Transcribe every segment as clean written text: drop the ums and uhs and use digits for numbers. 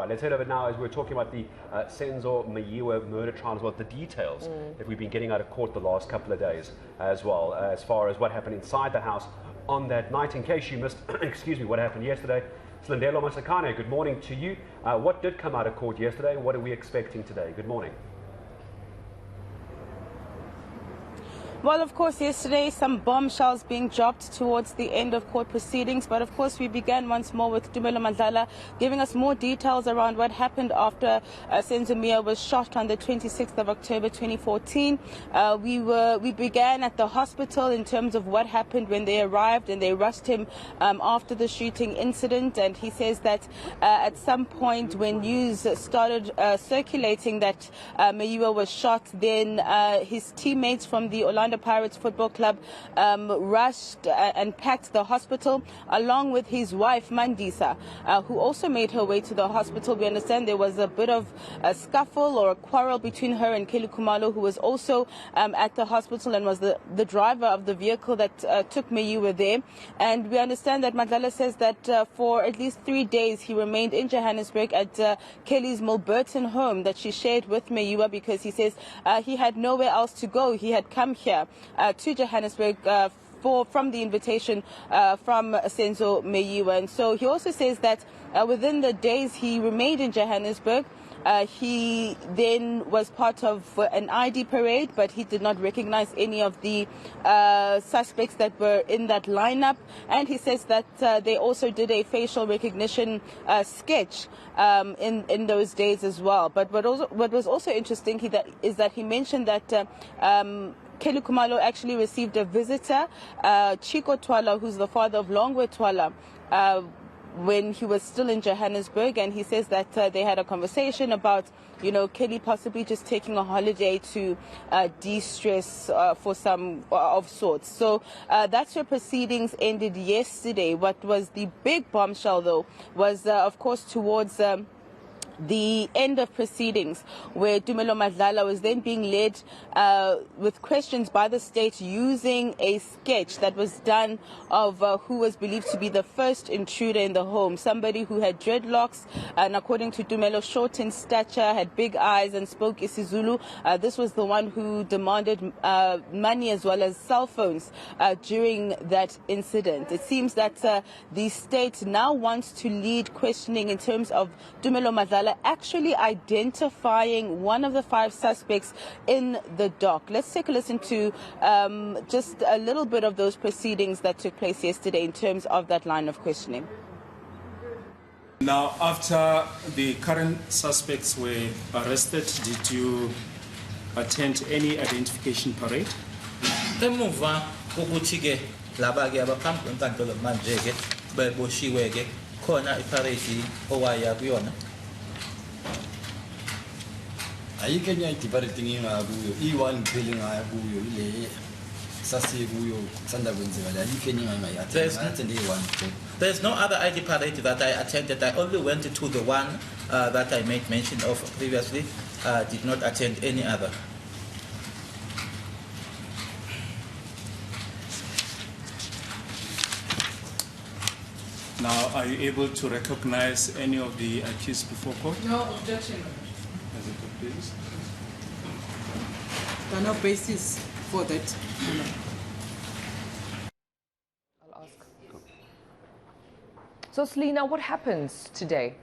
right, let's head over now as we're talking about the Meyiwa Murder Trial as well, the details that we've been getting out of court the last couple of days as well, as far as what happened inside the house on that night. In case you missed, excuse me, what happened yesterday, Slindelo Masikane, good morning to you. What did come out of court yesterday? What are we expecting today? Good morning. Well, of course, yesterday some bombshells being dropped towards the end of court proceedings. But of course, we began once more with Tumelo Madlala giving us more details around what happened after Meyiwa was shot on the 26th of October 2014. We began at the hospital in terms of what happened when they arrived, and they rushed him after the shooting incident. And he says that at some point when news started circulating that Meyiwa was shot, then his teammates from the Orlando Pirates Football Club rushed and packed the hospital along with his wife Mandisa, who also made her way to the hospital. We understand there was a bit of a scuffle or a quarrel between her and Kelly Khumalo, who was also at the hospital and was the driver of the vehicle that took Meyiwa there. And we understand that Madlala says that for at least 3 days he remained in Johannesburg at Kelly's Milburton home that she shared with Meyiwa, because he says he had nowhere else to go. He had come here to Johannesburg from the invitation from Meyiwa. And so he also says that within the days he remained in Johannesburg, he then was part of an ID parade, but he did not recognize any of the suspects that were in that lineup. And he says that they also did a facial recognition sketch in those days as well. But what was also interesting is that he mentioned that Kelly Khumalo actually received a visitor, Chico Twala, who's the father of Longwe Twala, when he was still in Johannesburg. And he says that they had a conversation about, Kelly possibly just taking a holiday to de-stress for some of sorts. So that's where proceedings ended yesterday. What was the big bombshell, though, was, of course, towards the end of proceedings, where Tumelo Madlala was then being led with questions by the state using a sketch that was done of who was believed to be the first intruder in the home, somebody who had dreadlocks and, according to Tumelo, short in stature, had big eyes and spoke isiZulu. This was the one who demanded money as well as cell phones during that incident. It seems that the state now wants to lead questioning in terms of Tumelo Madlala actually identifying one of the 5 suspects in the dock. Let's take a listen to just a little bit of those proceedings that took place yesterday in terms of that line of questioning. Now, after the current suspects were arrested, did you attend any identification parade? Emuva ukuthi ke laba ke abaphambi kwenkantolo manje ke beboshiwe ke khona iparade owaya kuyona. Ayikho enye iparade engingakuyo, i-one kuphela engakuyo ile sasikuyo sanda kwenzeka, ayikho enye engingayathenda. There's no other ID parade that I attended. I only went to the one that I made mention of previously. Did not attend any other. Now, are you able to recognize any of the accused before court? No objection. As it appears. There are no basis for that. I'll ask. So, Selina, what happens today?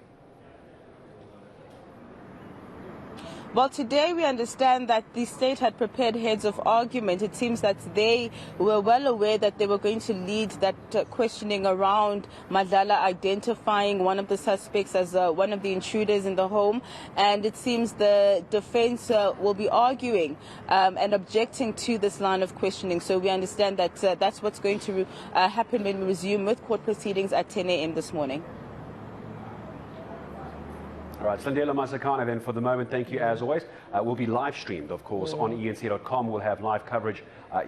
Well, today we understand that the state had prepared heads of argument. It seems that they were well aware that they were going to lead that questioning around Madlala identifying one of the suspects as one of the intruders in the home. And it seems the defense will be arguing and objecting to this line of questioning. So we understand that that's what's going to happen when we resume with court proceedings at 10 a.m. this morning. All right, Slindelo Masikane, then, for the moment, thank you as always. Will be live streamed, of course, on eNCA.com. We'll have live coverage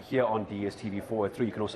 here on DSTV 403. You can also